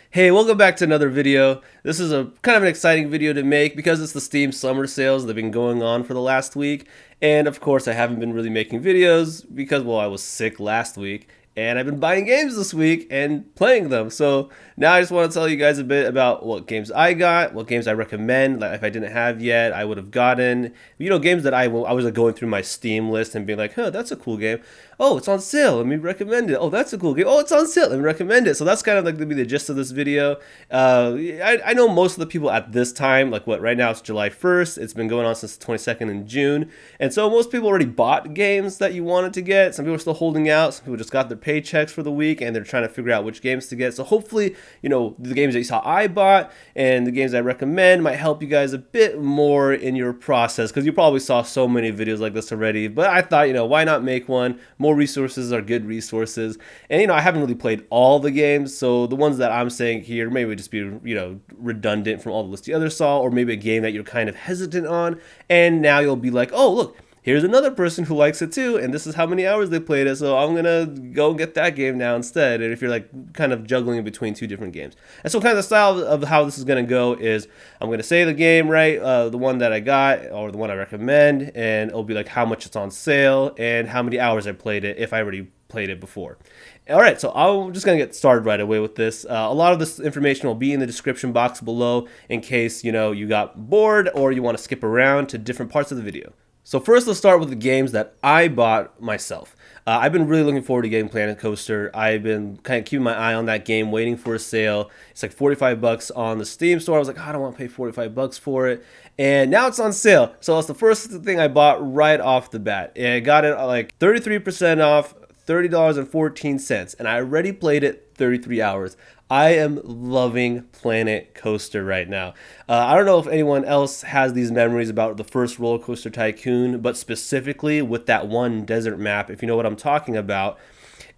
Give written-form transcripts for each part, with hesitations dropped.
Hey, welcome back to another video. This is a kind of an exciting video to make because it's the Steam summer sales that have been going on for the last week. And of course, I haven't been really making videos because, well, I was sick last week. And I've been buying games this week and playing them. So now I just want to tell you guys a bit about what games I got, what games I recommend. Like if I didn't have yet, I would have gotten. Games that I was like going through my Steam list and being like, huh, that's a cool game. Oh, it's on sale. Let me recommend it. Oh, that's a cool game. Oh, it's on sale. Let me recommend it. So that's kind of like going to be the gist of this video. I know most of the people at this time, like what right now it's July 1st. It's been going on since the 22nd in June. And so most people already bought games that you wanted to get. Some people are still holding out. Some people just got their paychecks for the week and they're trying to figure out which games to get. So hopefully, the games that you saw I bought and the games I recommend might help you guys a bit more in your process because you probably saw so many videos like this already. But I thought, why not make one? More resources are good resources. And, I haven't really played all the games. So the ones that I'm saying here maybe just be, redundant from all the lists you others saw, or maybe a game that you're kind of hesitant on. And now you'll be like, oh, look, here's another person who likes it too, and this is how many hours they played it, so I'm gonna go get that game now instead. And if you're like kind of juggling between two different games, and so kind of the style of how this is gonna go is I'm gonna say the game, right, the one that I got or the one I recommend, and it'll be like how much it's on sale and how many hours I played it if I already played it before. All right, so I'm just going to get started right away with this. A lot of this information will be in the description box below in case, you got bored or you want to skip around to different parts of the video. So first, let's start with the games that I bought myself. I've been really looking forward to getting Planet Coaster. I've been kind of keeping my eye on that game, waiting for a sale. It's like 45 bucks on the Steam store. I was like, I don't want to pay 45 bucks for it. And now it's on sale. So that's the first thing I bought right off the bat. And I got it like 33% off, $30.14, and I already played it 33 hours. I am loving Planet Coaster right now. I don't know if anyone else has these memories about the first Roller Coaster Tycoon, but specifically with that one desert map, if you know what I'm talking about.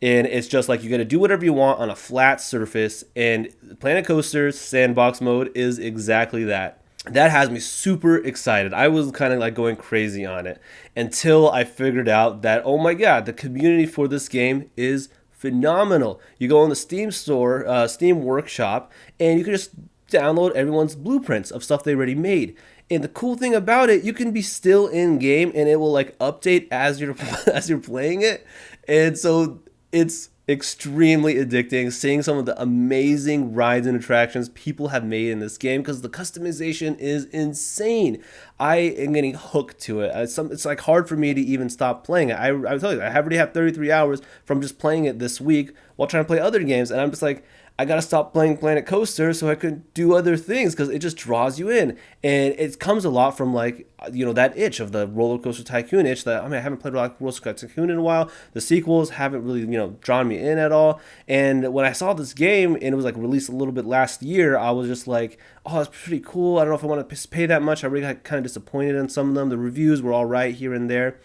And it's just like you got to do whatever you want on a flat surface, and Planet Coaster's sandbox mode is exactly that. That has me super excited. I was kind of like going crazy on it until I figured out that, oh my god, the community for this game is phenomenal. You go on the Steam store, Steam Workshop, and you can just download everyone's blueprints of stuff they already made. And the cool thing about it, you can be still in game and it will like update as you're as you're playing it. And so it's extremely addicting seeing some of the amazing rides and attractions people have made in this game because the customization is insane. I am getting hooked to it. It's like hard for me to even stop playing it. I tell you, I already have 33 hours from just playing it this week while trying to play other games, and I'm just like, I gotta stop playing Planet Coaster so I could do other things because it just draws you in. And it comes a lot from like, that itch of the Roller Coaster Tycoon itch that, I haven't played Roller Coaster Tycoon in a while. The sequels haven't really, drawn me in at all. And when I saw this game and it was like released a little bit last year, I was just like, oh, that's pretty cool. I don't know if I want to pay that much. I really got kind of disappointed in some of them. The reviews were all right here and there.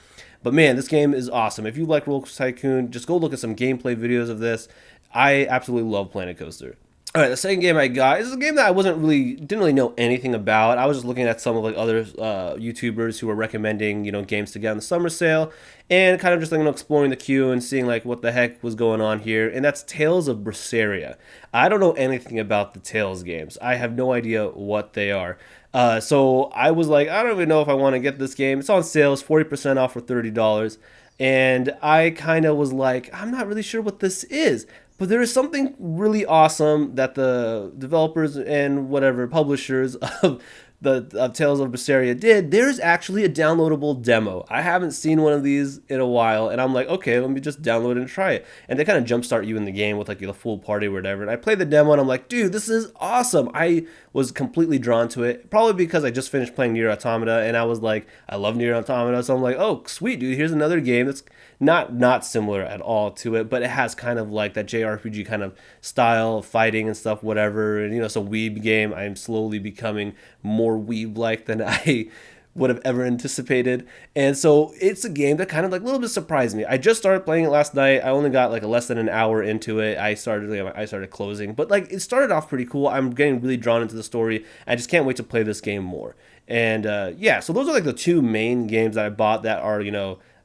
But man, this game is awesome. If you like Roller Coaster Tycoon, just go look at some gameplay videos of this. I absolutely love Planet Coaster. All right, the second game I got is a game that I didn't really know anything about. I was just looking at some of like other YouTubers who were recommending, games to get on the summer sale, and kind of just like exploring the queue and seeing like what the heck was going on here. And that's Tales of Berseria. I don't know anything about the Tales games. I have no idea what they are. So I was like, I don't even know if I want to get this game. It's on sale. It's 40% off for $30. And I kind of was like, I'm not really sure what this is. But there is something really awesome that the developers and whatever publishers of Tales of Berseria did. There's actually a downloadable demo. I haven't seen one of these in a while, and I'm like, okay, let me just download it and try it. And they kind of jumpstart you in the game with like the full party or whatever. And I played the demo, and I'm like, dude, this is awesome. I was completely drawn to it, probably because I just finished playing Nier Automata, and I was like, I love Nier Automata, so I'm like, oh, sweet, dude, here's another game that's not similar at all to it, but it has kind of like that JRPG kind of style of fighting and stuff, whatever. And it's a weeb game. I'm slowly becoming more weeb-like than I would have ever anticipated. And so it's a game that kind of like a little bit surprised me. I just started playing it last night. I only got like less than an hour into it. I started closing, but like it started off pretty cool. I'm getting really drawn into the story. I just can't wait to play this game more. And yeah, so those are like the two main games that I bought that are,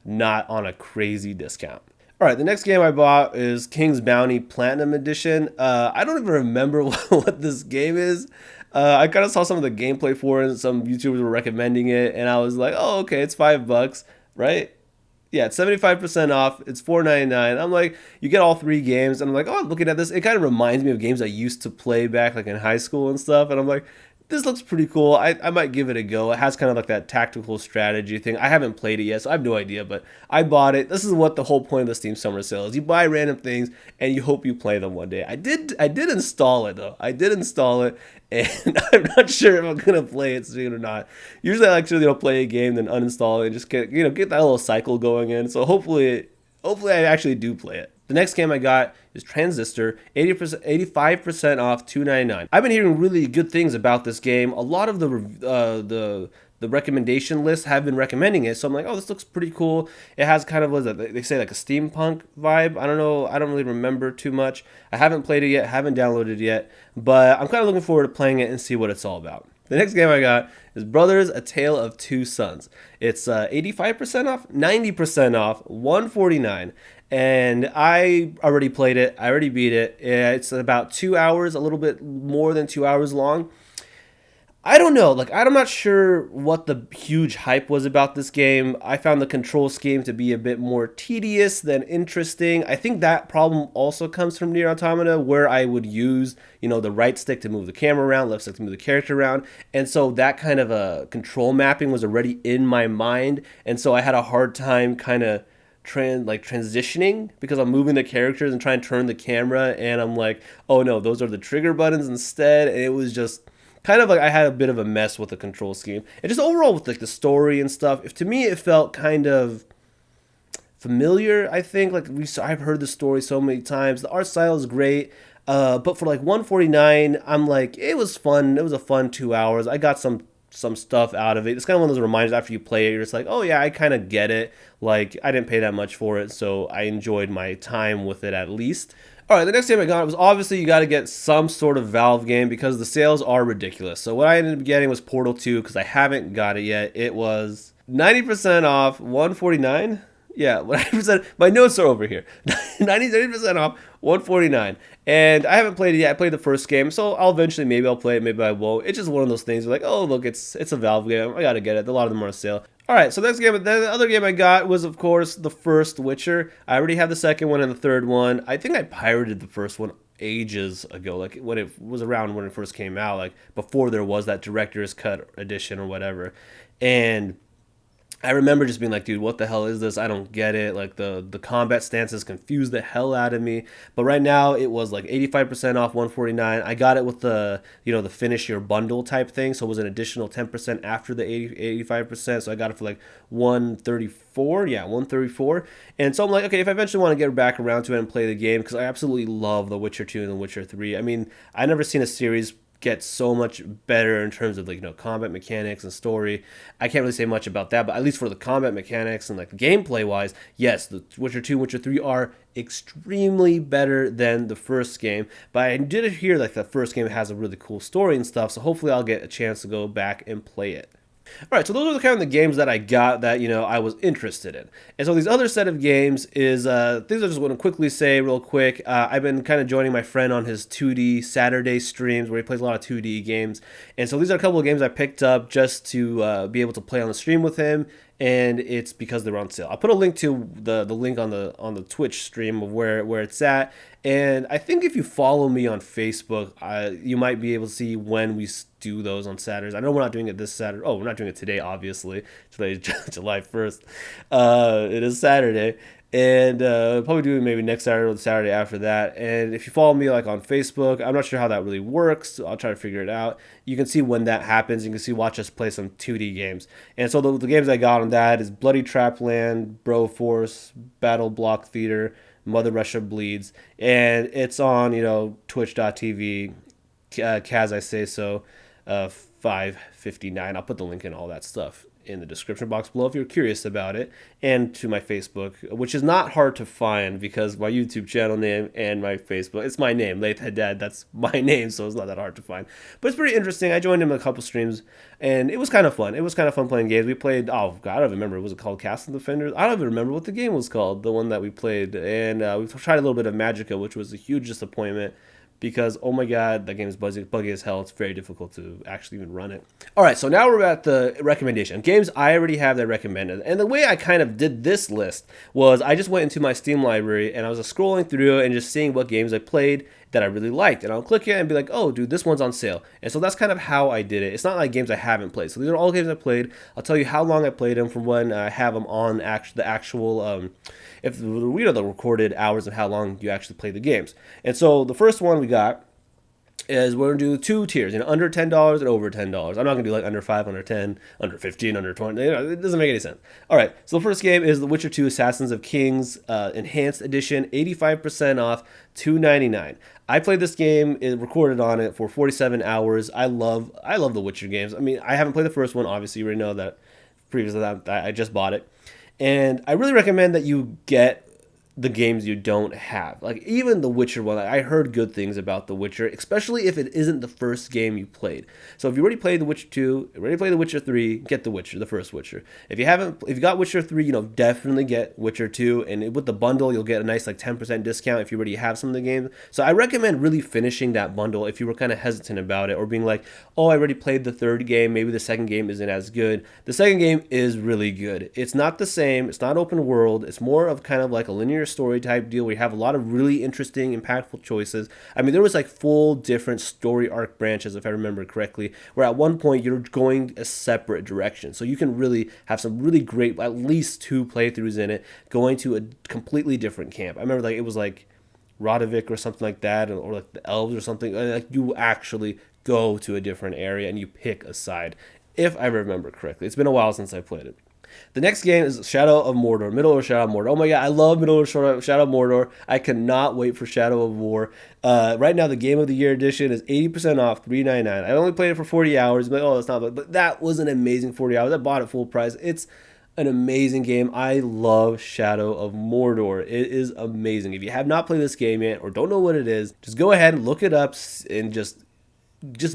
not on a crazy discount. All right, the next game I bought is King's Bounty Platinum Edition. I don't even remember what this game is. I kind of saw some of the gameplay for it, and some YouTubers were recommending it, and I was like, oh, okay, it's $5, right? Yeah, it's 75% off. It's $4.99. I'm like, you get all three games, and I'm like, oh, looking at this, it kind of reminds me of games I used to play back like in high school and stuff. And I'm like, this looks pretty cool. I might give it a go. It has kind of like that tactical strategy thing. I haven't played it yet, so I have no idea, but I bought it. This is what the whole point of the Steam Summer Sale is. You buy random things and you hope you play them one day. I did install it though. I did install it, and I'm not sure if I'm gonna play it soon or not. Usually I like to play a game, then uninstall it and just get that little cycle going in. So hopefully I actually do play it. The next game I got is Transistor, 80%, 85% off, $2.99. I've been hearing really good things about this game. A lot of the recommendation lists have been recommending it, so I'm like, oh, this looks pretty cool. It has kind of, what is it, they say like a steampunk vibe. I don't know, I don't really remember too much. I haven't played it yet, haven't downloaded it yet, but I'm kind of looking forward to playing it and see what it's all about. The next game I got is Brothers: A Tale of Two Sons. It's 85% off, 90% off, $149. And I already played it. I already beat it. It's about 2 hours, a little bit more than 2 hours long. I don't know. Like, I'm not sure what the huge hype was about this game. I found the control scheme to be a bit more tedious than interesting. I think that problem also comes from Nier Automata, where I would use, the right stick to move the camera around, left stick to move the character around. And so that kind of a control mapping was already in my mind. And so I had a hard time kind of transitioning because I'm moving the characters and trying to turn the camera. And I'm like, oh no, those are the trigger buttons instead. And it was just kind of like I had a bit of a mess with the control scheme, and just overall with like the story and stuff. If to me it felt kind of familiar, I think I've heard the story so many times. The art style is great, but for like $149, I'm like, it was fun. It was a fun 2 hours. I got some stuff out of it. It's kind of one of those reminders after you play it, you're just like, oh yeah, I kind of get it. Like, I didn't pay that much for it, so I enjoyed my time with it at least. All right, the next game I got was, obviously you got to get some sort of Valve game because the sales are ridiculous. So what I ended up getting was Portal 2 because I haven't got it yet. It was 90% off, $149. Yeah, 90%. My notes are over here. 90% off, $149. And I haven't played it yet. I played the first game, so maybe I'll play it, maybe I won't. It's just one of those things where like, oh, look, it's a Valve game. I got to get it. A lot of them are on sale. All right, so the other game I got was, of course, the first Witcher. I already have the second one and the third one. I think I pirated the first one ages ago, like when it was around when it first came out, like before there was that director's cut edition or whatever. And I remember just being like, dude, what the hell is this? I don't get it. Like the combat stances confused the hell out of me. But right now it was like 85% off, $149. I got it with the the finish your bundle type thing, so it was an additional 10% after the 85%. So I got it for like $134. Yeah, $134. And so I'm like, okay, if I eventually want to get back around to it and play the game, because I absolutely love The Witcher 2 and The Witcher 3. I mean, I never seen a series get so much better in terms of combat mechanics and story. I can't really say much about that, but at least for the combat mechanics and like gameplay wise, yes, the Witcher 2 and Witcher 3 are extremely better than the first game. But I did hear like the first game has a really cool story and stuff, so hopefully I'll get a chance to go back and play it. All right, so those are the kind of the games that I got that I was interested in. And so these other set of games is things I just want to quickly say real quick. I've been kind of joining my friend on his 2D Saturday streams where he plays a lot of 2D games. And so these are a couple of games I picked up just to be able to play on the stream with him. And it's because they're on sale. I'll put a link to the link on the Twitch stream of where it's at. And I think if you follow me on Facebook, you might be able to see when we do those on Saturdays. I know we're not doing it this Saturday. Oh, we're not doing it today, obviously. Today is July 1st. It is Saturday. And probably do it maybe next Saturday or the Saturday after that. And if you follow me like on Facebook, I'm not sure how that really works. So I'll try to figure it out. You can see when that happens. You can watch us play some 2D games. And so the games I got on that is Bloody Trapland, Broforce, Battleblock Theater, Mother Russia Bleeds. And it's on, twitch.tv, Kaz I Say So, 559. I'll put the link in all that stuff in the description box below if you're curious about it, and to my Facebook, which is not hard to find because my YouTube channel name and my Facebook, it's my name, Laith Haddad, that's my name, so it's not that hard to find. But it's pretty interesting. I joined him in a couple streams, and it was kind of fun. It was kind of fun playing games. We played, oh God, I don't remember, was it called Castle Defenders? I don't even remember what the game was called, the one that we played, and we tried a little bit of Magicka, which was a huge disappointment, because, oh my God, that game is buggy as hell. It's very difficult to actually even run it. All right, so now we're at the recommendation. Games I already have that I recommended. And the way I kind of did this list was I just went into my Steam library and I was scrolling through and just seeing what games I played that I really liked. And I'll click it and be like, oh, dude, this one's on sale. And so that's kind of how I did it. It's not like games I haven't played. So these are all games I played. I'll tell you how long I played them from when I have them on the actual, if we know the recorded hours of how long you actually play the games. And so the first one we got is we're going to do 2 tiers, under $10 and over $10. I'm not going to do like under 5, under 10, under 15, under 20. It doesn't make any sense. All right, so the first game is The Witcher 2 Assassins of Kings Enhanced Edition, 85% off, $2.99. I played this game, it recorded on it for 47 hours. I love the Witcher games. I mean, I haven't played the first one, obviously. You already know that previously that I just bought it. And I really recommend that you get the games you don't have. Like even the Witcher one, I heard good things about the Witcher, especially if it isn't the first game you played. So if you already played the Witcher 2, already played the Witcher 3, get the Witcher, the first Witcher. If you got Witcher 3, definitely get Witcher 2, and with the bundle you'll get a nice like 10% discount if you already have some of the games. So I recommend really finishing that bundle if you were kind of hesitant about it or being like, oh, I already played the third game, maybe the second game isn't as good. The second game is really good. It's not the same, it's not open world, it's more of kind of like a linear story type deal where you have a lot of really interesting, impactful choices. I mean, there was like full different story arc branches, if I remember correctly, where at one point you're going a separate direction. So you can really have some really great, at least 2 playthroughs in it, going to a completely different camp. I remember like it was like Rodovik or something like that, or like the elves or something. Like you actually go to a different area and you pick a side, if I remember correctly. It's been a while since I played it. The next game is Shadow of Mordor, Middle-earth Shadow of Mordor. Oh my God, I love Middle-earth Shadow of Mordor. I cannot wait for Shadow of War. Right now, the Game of the Year edition is 80% off, $3.99. I only played it for 40 hours, but oh, that's not, but that was an amazing 40 hours. I bought it full price. It's an amazing game. I love Shadow of Mordor. It is amazing. If you have not played this game yet or don't know what it is, just go ahead and look it up and just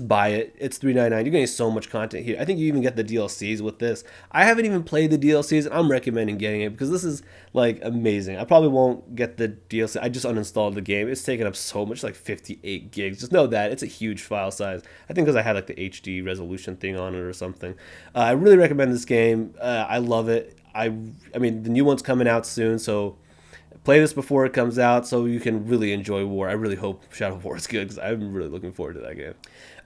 buy it. It's $3.99. You're getting so much content here. I think you even get the DLCs with this. I haven't even played the DLCs, and I'm recommending getting it because this is like amazing. I probably won't get the DLC. I just uninstalled the game. It's taken up so much, like 58 gigs. Just know that it's a huge file size. I think because I had like the HD resolution thing on it or something. I really recommend this game. I love it. I mean, the new one's coming out soon, so play this before it comes out so you can really enjoy War. I really hope Shadow of War is good because I'm really looking forward to that game.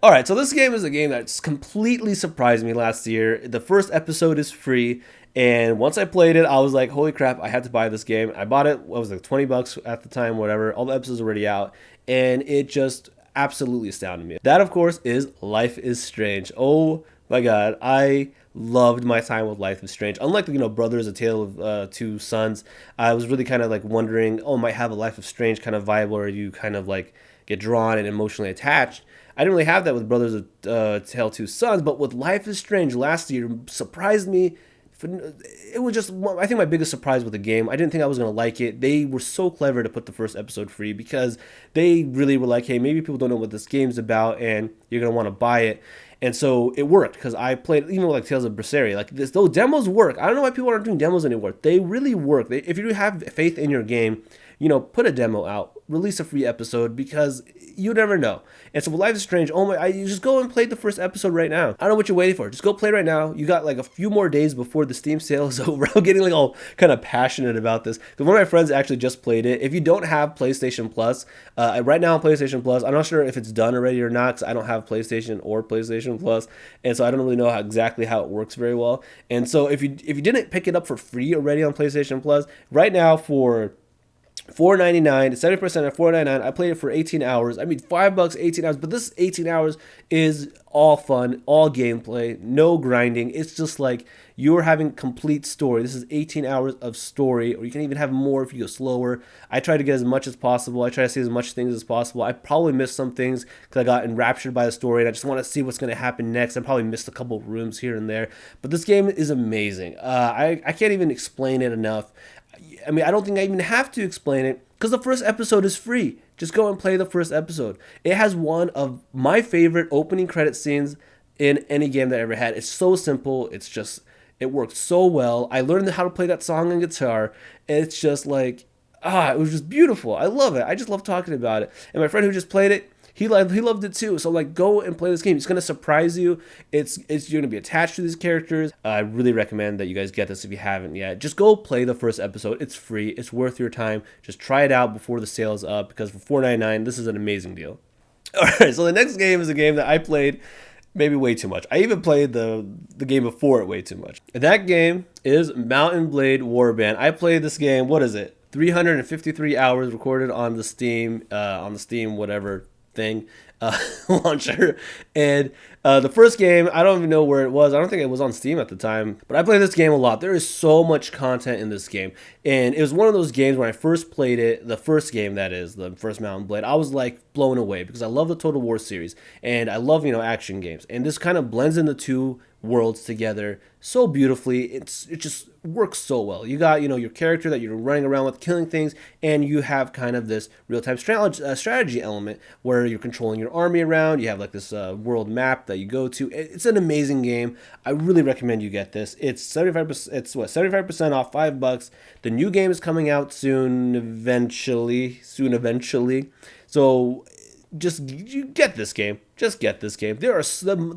All right, so this game is a game that's completely surprised me last year. The first episode is free, and once I played it, I was like, holy crap, I had to buy this game. I bought it, what was it, $20 at the time, whatever. All the episodes are already out, and it just absolutely astounded me. That, of course, is Life is Strange. Oh my God, I loved my time with Life is Strange. Unlike, Brothers, A Tale of Two Sons, I was really kind of like wondering, oh, might have a Life is Strange kind of vibe where you kind of like get drawn and emotionally attached. I didn't really have that with Brothers, A Tale of Two Sons, but with Life is Strange last year surprised me. It was just, I think, my biggest surprise with the game. I didn't think I was going to like it. They were so clever to put the first episode free because they really were like, hey, maybe people don't know what this game's about and you're going to want to buy it. And so it worked because I played, even like Tales of Berseria, like those demos work. I don't know why people aren't doing demos anymore. They really work. If you have faith in your game, put a demo out, release a free episode because you never know. And so with Life is Strange, you just go and play the first episode right now. I don't know what you're waiting for. Just go play right now. You got like a few more days before the Steam sale is over. I'm getting like all kind of passionate about this because one of my friends actually just played it. If you don't have PlayStation Plus, right now on PlayStation Plus, I'm not sure if it's done already or not because I don't have PlayStation or PlayStation Plus, and so I don't really know exactly how it works very well. And so if you didn't pick it up for free already on PlayStation Plus, right now for $4.99, 70% at $4.99. I played it for 18 hours. I mean, $5, 18 hours. But this 18 hours is all fun, all gameplay, no grinding. It's just like you're having complete story. This is 18 hours of story, or you can even have more if you go slower. I try to get as much as possible. I try to see as much things as possible. I probably missed some things because I got enraptured by the story, and I just want to see what's going to happen next. I probably missed a couple rooms here and there. But this game is amazing. I can't even explain it enough. I mean, I don't think I even have to explain it because the first episode is free. Just go and play the first episode. It has one of my favorite opening credit scenes in any game that I ever had. It's so simple. It's just, it worked so well. I learned how to play that song on guitar. And it's just like, it was just beautiful. I love it. I just love talking about it. And my friend who just played it, he loved it too. So like, go and play this game. It's gonna surprise you. You're gonna be attached to these characters. I really recommend that you guys get this if you haven't yet. Just go play the first episode. It's free. It's worth your time. Just try it out before the sale is up because for $4.99, this is an amazing deal. All right. So the next game is a game that I played maybe way too much. I even played the game before it way too much. And that game is Mount & Blade Warband. I played this game. What is it? 353 hours recorded on the Steam whatever thing launcher. And the first game, I don't even know where it was. I don't think it was on Steam at the time, but I played this game a lot. There is so much content in this game, and it was one of those games when I first played it, the first game, that is the first Mount & Blade, I was like blown away because I love the Total War series and I love, action games, and this kind of blends into two worlds together so beautifully. It just works so well. You got your character that you're running around with killing things, and you have kind of this real-time strategy element where you're controlling your army around. You have like this world map that you go to. It's an amazing game. I really recommend you get this. It's 75%. It's 75% off, $5. The new game is coming out soon eventually. So you get this game. Just get this game. The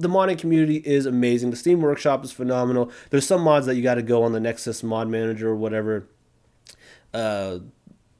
modding community is amazing. The Steam Workshop is phenomenal. There's some mods that you got to go on the Nexus mod manager or whatever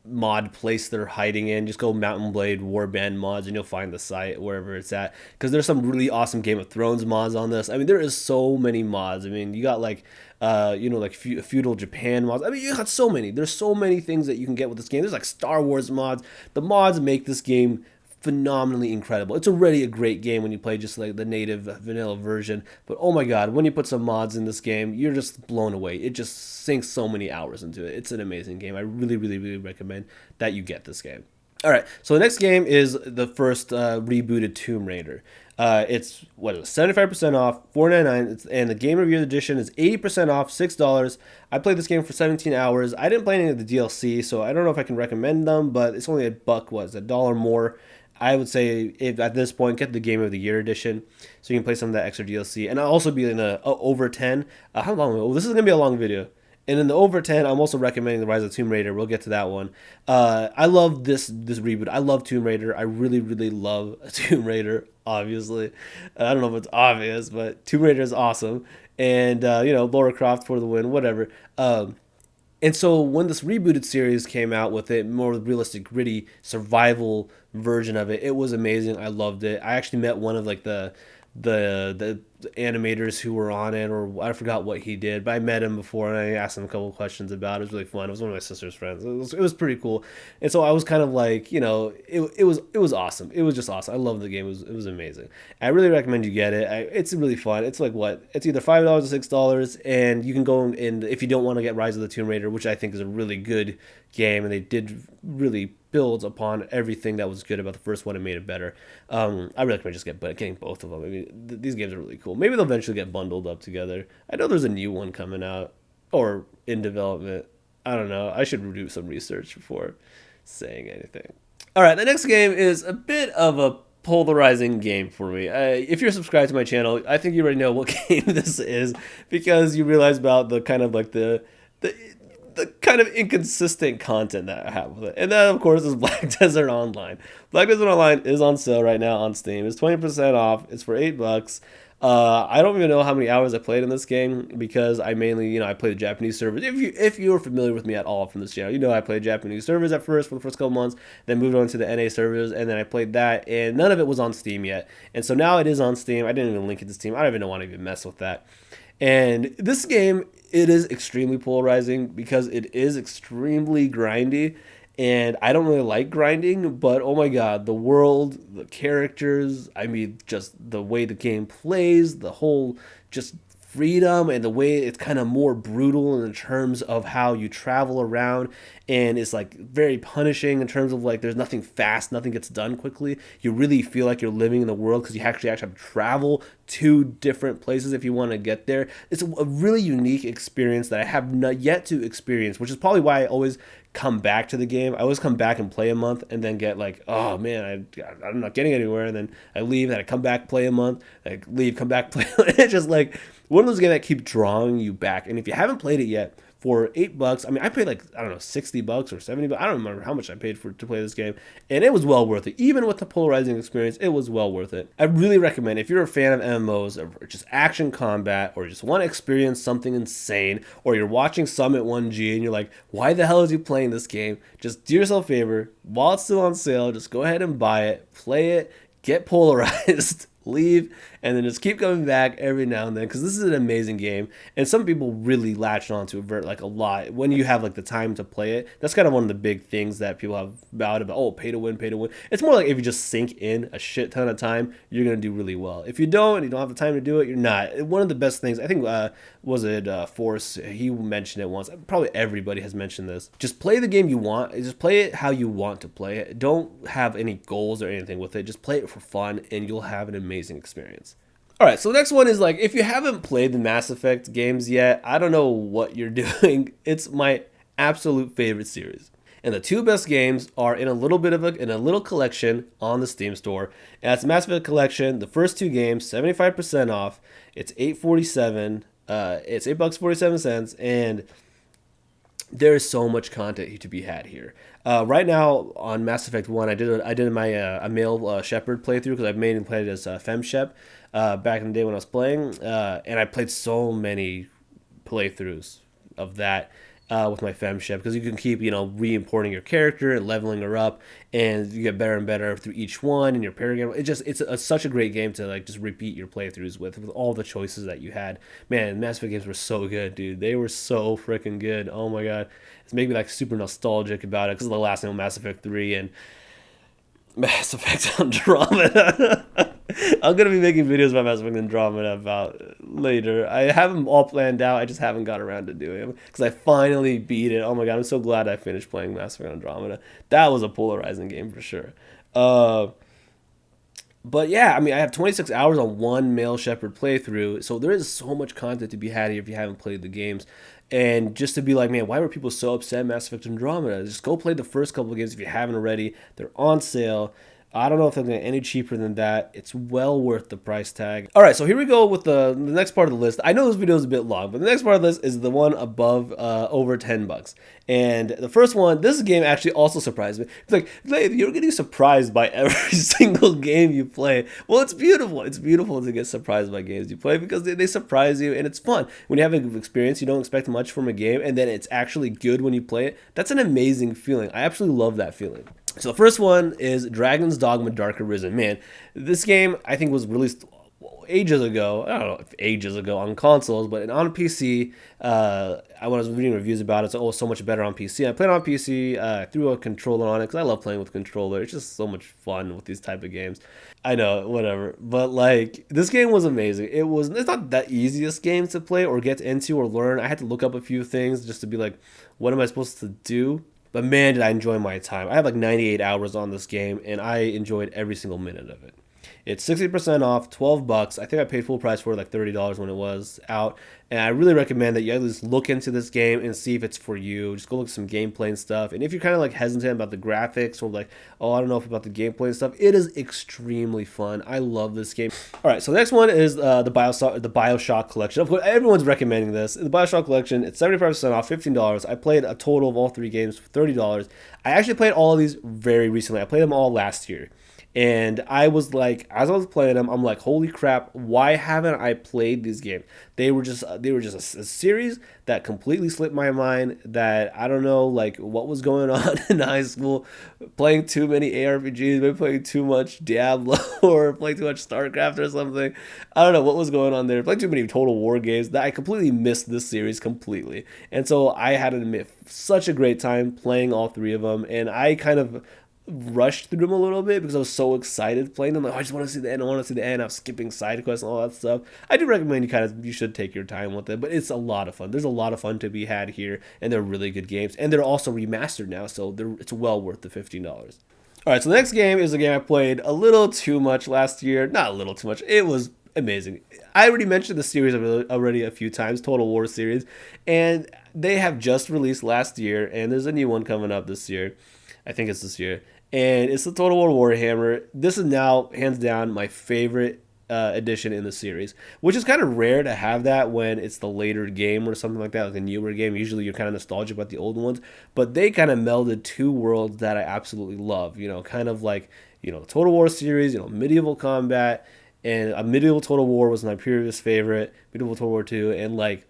mod place they're hiding in. Just go Mount & Blade Warband mods and you'll find the site wherever it's at, because there's some really awesome Game of Thrones mods on this. I mean, there is so many mods. I mean, you got like like feudal Japan mods. I mean, you got so many. There's so many things that you can get with this game. There's like Star Wars mods. The mods make this game phenomenally incredible. It's already a great game when you play just like the native vanilla version, but oh my god, when you put some mods in this game, you're just blown away. It just sinks so many hours into it. It's an amazing game. I really, really, really recommend that you get this game. All right, so the next game is the first rebooted Tomb Raider. It's 75% off, $4.99, and the Game Review Edition is 80% off, $6. I played this game for 17 hours. I didn't play any of the DLC, so I don't know if I can recommend them, but it's only $1 more. I would say if at this point, get the Game of the Year edition so you can play some of that extra DLC. And I'll also be in the over 10. How long? Oh, this is going to be a long video. And in the over 10, I'm also recommending The Rise of Tomb Raider. We'll get to that one. I love this reboot. I love Tomb Raider. I really, really love Tomb Raider, obviously. I don't know if it's obvious, but Tomb Raider is awesome. And, Lara Croft for the win, whatever. And so when this rebooted series came out with it, more realistic, gritty survival version of it, it was amazing. I loved it. I actually met one of like the animators who were on it, or I forgot what he did, but I met him before and I asked him a couple of questions about it. It was really fun. It was one of my sister's friends. It was pretty cool. And so I was kind of like, it was awesome. It was just awesome. I love the game. It was amazing. I really recommend you get it. It's really fun. It's like it's either $5 or $6, and you can go and if you don't want to get Rise of the Tomb Raider, which I think is a really good game, and they did really build upon everything that was good about the first one and made it better. I recommend just getting both of them. I mean, these games are really cool. Maybe they'll eventually get bundled up together. I know there's a new one coming out or in development. I don't know. I should do some research before saying anything. All right, the next game is a bit of a polarizing game for me. If you're subscribed to my channel, I think you already know what game this is, because you realize about the kind of like the kind of inconsistent content that I have with it. And that, of course, is Black Desert Online. Black Desert Online is on sale right now on Steam. It's 20% off. It's for $8. I don't even know how many hours I played in this game, because I mainly, I play the Japanese servers. If you're familiar with me at all from this channel, I played Japanese servers at first for the first couple months, then moved on to the NA servers, and then I played that, and none of it was on Steam yet. And so now it is on Steam. I didn't even link it to Steam. I don't even want to even mess with that. And this game, it is extremely polarizing because it is extremely grindy. And I don't really like grinding, but oh my god, the world, the characters, I mean, just the way the game plays, the whole just freedom and the way it's kind of more brutal in terms of how you travel around, and it's like very punishing in terms of like there's nothing fast, nothing gets done quickly. You really feel like you're living in the world because you actually have to travel to different places if you want to get there. It's a really unique experience that I have not yet to experience, which is probably why I always come back to the game. I always come back and play a month and then get like, oh man, I'm not getting anywhere, and then I leave, and I come back, play a month, I leave, come back, play. It's just like one of those games that keep drawing you back. And if you haven't played it yet, for $8, I mean, I paid like, I don't know, $60 or $70. I don't remember how much I paid to play this game, and it was well worth it. Even with the polarizing experience, it was well worth it. I really recommend, if you're a fan of MMOs or just action combat, or just want to experience something insane, or you're watching Summit 1G and you're like, why the hell is he playing this game? Just do yourself a favor, while it's still on sale, just go ahead and buy it, play it, get polarized, leave, and then just keep coming back every now and then, because this is an amazing game, and some people really latch on to it like a lot when you have like the time to play it. That's kind of one of the big things that people have about oh, pay to win. It's more like if you just sink in a shit ton of time, you're gonna do really well. If you don't, and you don't have the time to do it, you're not. One of the best things, I think, was it Force, he mentioned it once, probably everybody has mentioned this, just play the game you want, just play it how you want to play it. Don't have any goals or anything with it, just play it for fun, and you'll have an amazing experience. Alright, so the next one is like, if you haven't played the Mass Effect games yet, I don't know what you're doing. It's my absolute favorite series. And the two best games are in a little collection on the Steam store. And that's Mass Effect Collection, the first two games, 75% off. It's $8.47. It's $8.47, and there is so much content to be had here. Right now on Mass Effect 1, I did my a male Shepard playthrough, because I've made and played as Fem Shep back in the day when I was playing, and I played so many playthroughs of that with my Fem Shep, because you can keep, re-importing your character and leveling her up, and you get better and better through each one, and your paragon. It's such a great game to like just repeat your playthroughs with all the choices that you had. Man, Mass Effect games were so good, dude. They were so freaking good. Oh my god, it's making me like super nostalgic about it, because the last name Mass Effect 3 and Mass Effect Andromeda. I'm going to be making videos about Mass Effect Andromeda about later. I have them all planned out. I just haven't got around to doing them, because I finally beat it. Oh my god, I'm so glad I finished playing Mass Effect Andromeda. That was a polarizing game for sure. But yeah, I mean, I have 26 hours on one male Shepard playthrough, so there is so much content to be had here if you haven't played the games. And just to be like, man, why were people so upset at Mass Effect Andromeda? Just go play the first couple of games if you haven't already. They're on sale. I don't know if they're going to get any cheaper than that. It's well worth the price tag. All right, so here we go with the next part of the list. I know this video is a bit long, but the next part of the list is the one above over $10. And the first one, this game actually also surprised me. It's like, you're getting surprised by every single game you play. Well, it's beautiful. It's beautiful to get surprised by games you play, because they surprise you, and it's fun. When you have an experience, you don't expect much from a game, and then it's actually good when you play it. That's an amazing feeling. I absolutely love that feeling. So the first one is Dragon's Dogma Dark Arisen. Man, this game I think was released ages ago. I don't know if ages ago on consoles, but on PC, I was reading reviews about it, so much better on PC. I played on PC, threw a controller on it, because I love playing with controller. It's just so much fun with these type of games. I know, whatever. But like, this game was amazing. It's not the easiest game to play or get into or learn. I had to look up a few things just to be like, what am I supposed to do? But man, did I enjoy my time. I have like 98 hours on this game, and I enjoyed every single minute of it. It's 60% off, $12. I think I paid full price for it, like $30 when it was out. And I really recommend that you at least look into this game and see if it's for you. Just go look at some gameplay and stuff. And if you're kind of like hesitant about the graphics, or like, oh, I don't know about the gameplay and stuff, it is extremely fun. I love this game. All right, so the next one is the BioShock collection. Of course, everyone's recommending this. The BioShock collection, it's 75% off, $15. I played a total of all three games for $30. I actually played all of these very recently. I played them all last year. And I was like, as I was playing them, I'm like, holy crap, why haven't I played these games? They were just a series that completely slipped my mind. That I don't know, like what was going on in high school, playing too many ARPGs, maybe playing too much Diablo or playing too much StarCraft or something. I don't know what was going on there. Playing too many Total War games that I completely missed this series completely. And so I had to admit, such a great time playing all three of them, and I kind of rushed through them a little bit because I was so excited playing them. Like, oh, I just want to see the end. I want to see the end. I'm skipping side quests and all that stuff. I do recommend you should take your time with it, but it's a lot of fun. There's a lot of fun to be had here, and they're really good games, and they're also remastered now, so it's well worth the $15. All right, so the next game is a game I played a little too much last year. Not a little too much. It was amazing. I already mentioned the series already a few times, Total War series, and they have just released last year, and there's a new one coming up this year. I think it's this year, and it's the Total War Warhammer. This is now hands down my favorite edition in the series, which is kind of rare to have that when it's the later game or something like that, like a newer game. Usually you're kind of nostalgic about the old ones, but they kind of melded two worlds that I absolutely love. Kind of like the Total War series, medieval combat, and a medieval Total War was my previous favorite, medieval Total War 2, and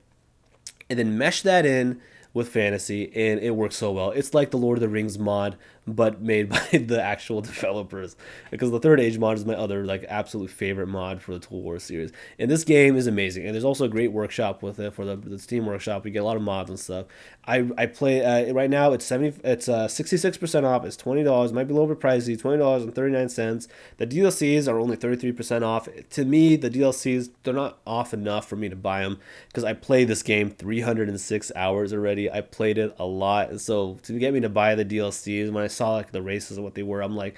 then mesh that in with fantasy, and it works so well. It's like the Lord of the Rings mod, but made by the actual developers. Because the Third Age mod is my other like absolute favorite mod for the Total War series. And this game is amazing. And there's also a great workshop with it for the Steam Workshop. You get a lot of mods and stuff. I play right now. It's 66% off. It's $20. Might be a little bit pricey. $20.39. The DLCs are only 33% off. To me, the DLCs, they're not off enough for me to buy them because I played this game 306 hours already. I played it a lot, and so to get me to buy the DLCs, when I saw like the races and what they were, I'm like,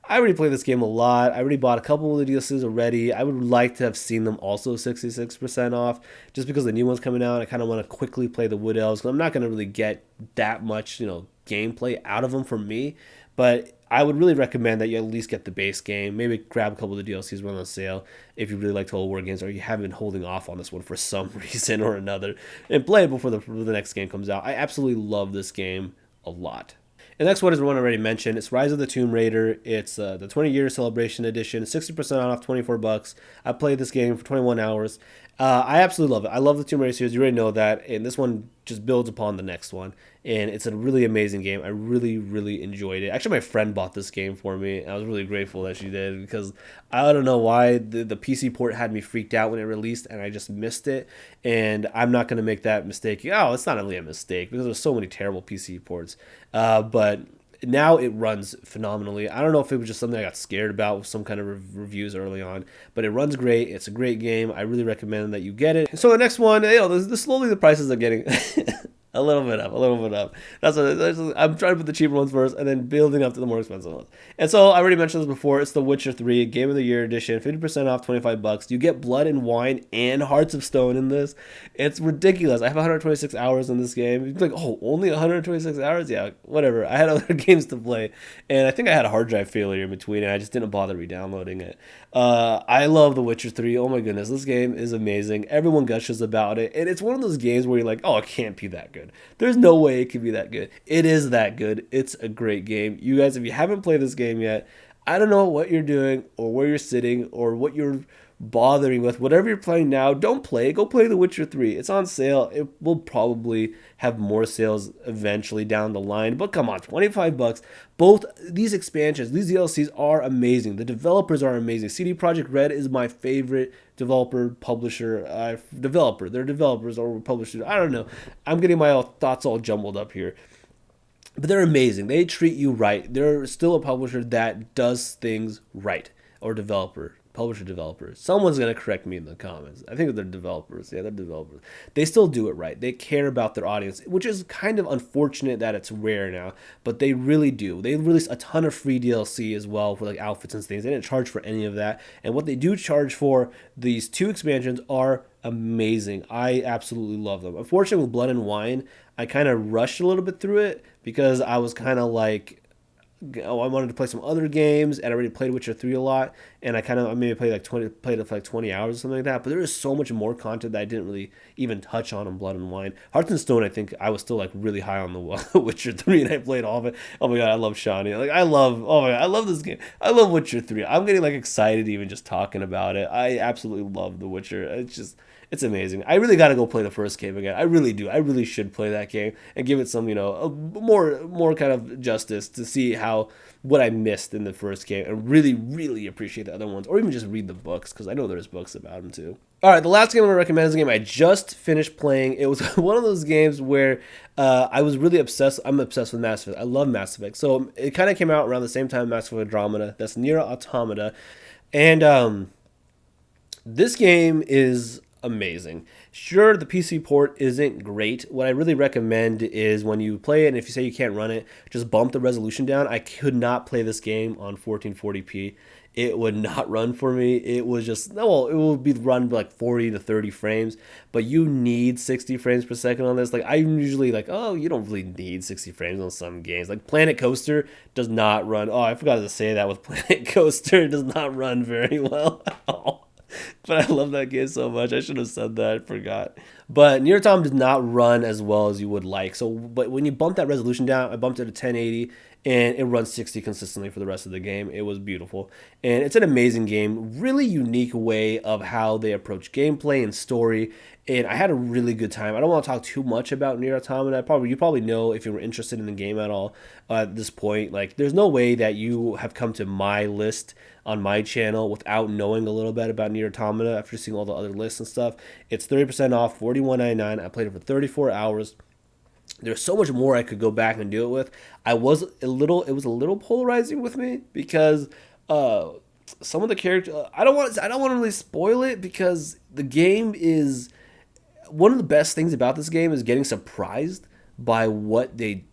I already played this game a lot. I already bought a couple of the DLCs already. I would like to have seen them also 66% off, just because the new one's coming out. I kind of want to quickly play the Wood Elves, because I'm not going to really get that much, gameplay out of them for me. But I would really recommend that you at least get the base game. Maybe grab a couple of the DLCs when on sale if you really like Total War games, or you have been holding off on this one for some reason or another, and play it before the next game comes out. I absolutely love this game a lot. The next one is one I already mentioned. It's Rise of the Tomb Raider. It's the 20-year celebration edition, 60% off, $24. I played this game for 21 hours. I absolutely love it. I love the Tomb Raider series. You already know that, and this one just builds upon the next one. And it's a really amazing game. I really, really enjoyed it. Actually, my friend bought this game for me. I was really grateful that she did, because I don't know why the PC port had me freaked out when it released, and I just missed it. And I'm not going to make that mistake. Oh, it's not really a mistake, because there's so many terrible PC ports. But now it runs phenomenally. I don't know if it was just something I got scared about with some kind of reviews early on, but it runs great. It's a great game. I really recommend that you get it. So the next one, slowly the prices are getting a little bit up. I'm trying to put the cheaper ones first, and then building up to the more expensive ones. And so I already mentioned this before. It's The Witcher 3 Game of the Year edition, 50% off, $25. You get Blood and Wine and Hearts of Stone in this. It's ridiculous. I have 126 hours in this game. You're like, oh, only 126 hours? Yeah, whatever. I had other games to play, and I think I had a hard drive failure in between, and I just didn't bother re-downloading it. I love The Witcher 3. Oh my goodness, this game is amazing. Everyone gushes about it, and it's one of those games where you're like, oh, it can't be that good. There's no way it can be that good. It is that good. It's a great game. You guys, if you haven't played this game yet, I don't know what you're doing or where you're sitting or what you're bothering with. Whatever you're playing now, don't play. Go play The Witcher 3. It's on sale. It will probably have more sales eventually down the line. But come on, $25. Both these expansions, these DLCs are amazing. The developers are amazing. CD Projekt Red is my favorite publisher. They're developers or publishers. I don't know. I'm getting my thoughts all jumbled up here. But they're amazing. They treat you right. They're still a publisher that does things right. Or publisher developers. Someone's going to correct me in the comments. I think they're developers. Yeah, they're developers. They still do it right. They care about their audience, which is kind of unfortunate that it's rare now, but they really do. They release a ton of free DLC as well for like outfits and things. They didn't charge for any of that. And what they do charge for these two expansions are amazing. I absolutely love them. Unfortunately, with Blood and Wine, I kind of rushed a little bit through it because I was kind of like, I wanted to play some other games, and I already played Witcher 3 a lot, and I maybe played it for like 20 hours or something like that. But there is so much more content that I didn't really even touch on in Blood and Wine. Hearts and Stone, I think I was still like really high on the Witcher 3, and I played all of it. Oh my god, I love Shawnee. Like oh my god, I love this game. I love Witcher 3. I'm getting like excited even just talking about it. I absolutely love The Witcher. It's amazing. I really got to go play the first game again. I really do. I really should play that game and give it some, more kind of justice to see what I missed in the first game, and really, really appreciate the other ones, or even just read the books, because I know there's books about them too. All right, the last game I'm going to recommend is a game I just finished playing. It was one of those games where I was really obsessed. I'm obsessed with Mass Effect. I love Mass Effect. So it kind of came out around the same time Mass Effect Andromeda. That's Nier Automata. And this game is amazing. Sure, the PC port isn't great. What I really recommend is when you play it, and if you say you can't run it, just bump the resolution down. I could not play this game on 1440p. It would not run for me. It was just, well, it will be run like 40 to 30 frames, but you need 60 frames per second on this. Like, I'm usually like, oh, you don't really need 60 frames on some games. Like Planet Coaster does not run. Oh, I forgot to say that with Planet Coaster. It does not run very well at all. But I love that game so much. I should have said that. I forgot. But Nier Automata does not run as well as you would like. So, but when you bump that resolution down, I bumped it to 1080, and it runs 60 consistently for the rest of the game. It was beautiful. And it's an amazing game. Really unique way of how they approach gameplay and story. And I had a really good time. I don't want to talk too much about Nier Automata. You probably know if you were interested in the game at all at this point. Like, there's no way that you have come to my list on my channel without knowing a little bit about Nier Automata after seeing all the other lists and stuff. It's 30% off, $41.99. I played it for 34 hours. There's so much more I could go back and do it with. It was a little polarizing with me because some of the characters, I don't want to really spoil it, because the game is, one of the best things about this game is getting surprised by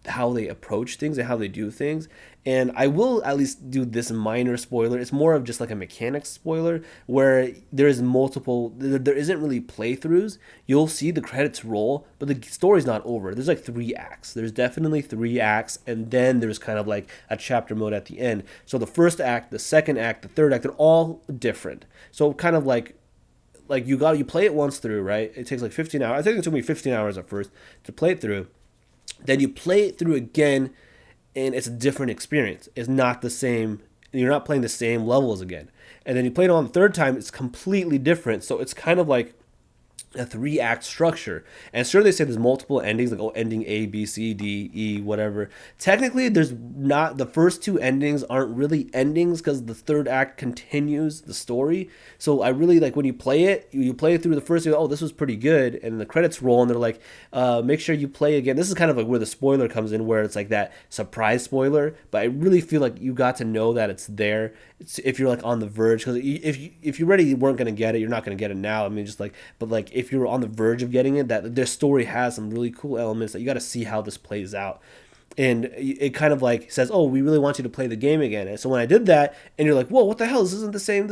how they approach things and how they do things. And I will at least do this minor spoiler. It's more of just like a mechanics spoiler, where there isn't really playthroughs. You'll see the credits roll, but the story's not over. There's like 3 acts. There's definitely 3 acts, and then there's kind of like a chapter mode at the end. So the first act, the second act, the third act, they're all different. So kind of like you play it once through, right? It takes like 15 hours. I think it took me 15 hours at first to play it through. Then you play it through again, and it's a different experience. It's not the same. You're not playing the same levels again. And then you play it on the third time, it's completely different. So it's kind of like a 3-act structure. And sure, they say there's multiple endings, like ending A, B, C, D, E, whatever. Technically, there's not, the first 2 endings aren't really endings, because the third act continues the story. So I really like when you play it through the first, oh, this was pretty good, and the credits roll, and they're like, make sure you play again. This is kind of like where the spoiler comes in, where it's like that surprise spoiler. But I really feel like you got to know that it's there. If you're like on the verge, because if you already weren't going to get it, you're not going to get it now. I mean, just like, but like if you're on the verge of getting it, that their story has some really cool elements that you got to see how this plays out. And it kind of like says, oh, we really want you to play the game again. And so when I did that, and you're like, whoa, what the hell? This isn't the same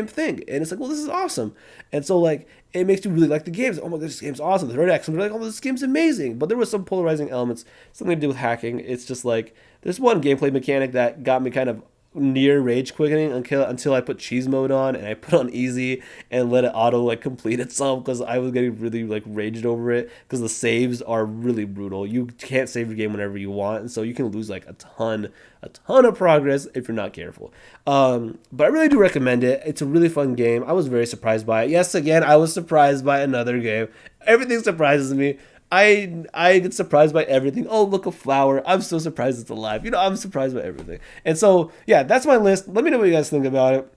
thing. And it's like, well, this is awesome. And so like, it makes you really like the games. Oh my god, this game's awesome. The third act, you're like, oh, this game's amazing. But there was some polarizing elements, something to do with hacking. It's just like, there's one gameplay mechanic that got me kind of near rage quickening until I put cheese mode on, and I put on easy and let it auto like complete itself, because I was getting really like raged over it, because the saves are really brutal. You can't save your game whenever you want, and so you can lose like a ton of progress if you're not careful. But I really do recommend it. It's a really fun game. I was very surprised by it. Yes, again, I was surprised by another game. Everything surprises me. I get surprised by everything. Oh, look, a flower. I'm so surprised it's alive. I'm surprised by everything. And so, yeah, that's my list. Let me know what you guys think about it.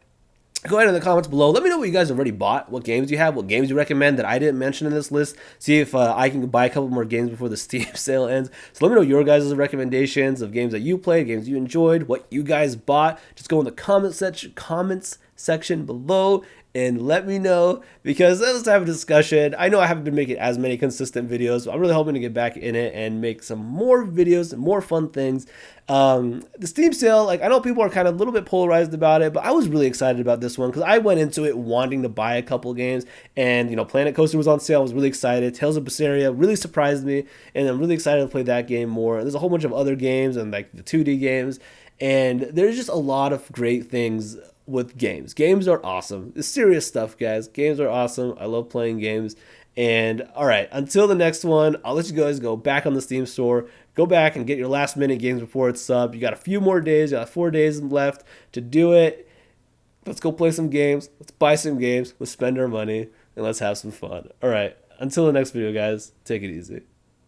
Go ahead in the comments below. Let me know what you guys already bought, what games you have, what games you recommend that I didn't mention in this list. See if I can buy a couple more games before the Steam sale ends. So let me know your guys' recommendations of games that you played, games you enjoyed, what you guys bought. Just go in the comments section below and let me know, because let's have a discussion. I know I haven't been making as many consistent videos, but I'm really hoping to get back in it and make some more videos and more fun things. The Steam sale, like, I know people are kind of a little bit polarized about it, but I was really excited about this one because I went into it wanting to buy a couple games, and Planet Coaster was on sale. I was really excited. Tales of Berseria really surprised me, and I'm really excited to play that game more. There's a whole bunch of other games and like the 2D games, and there's just a lot of great things with games. Games are awesome. It's serious stuff, guys. Games are awesome. I love playing games. And all right, until the next one, I'll let you guys go back on the Steam store. Go back and get your last minute games before it's subbed. You got a few more days. You got 4 days left to do it. Let's go play some games. Let's buy some games. Let's spend our money. And let's have some fun. All right, until the next video, guys, take it easy.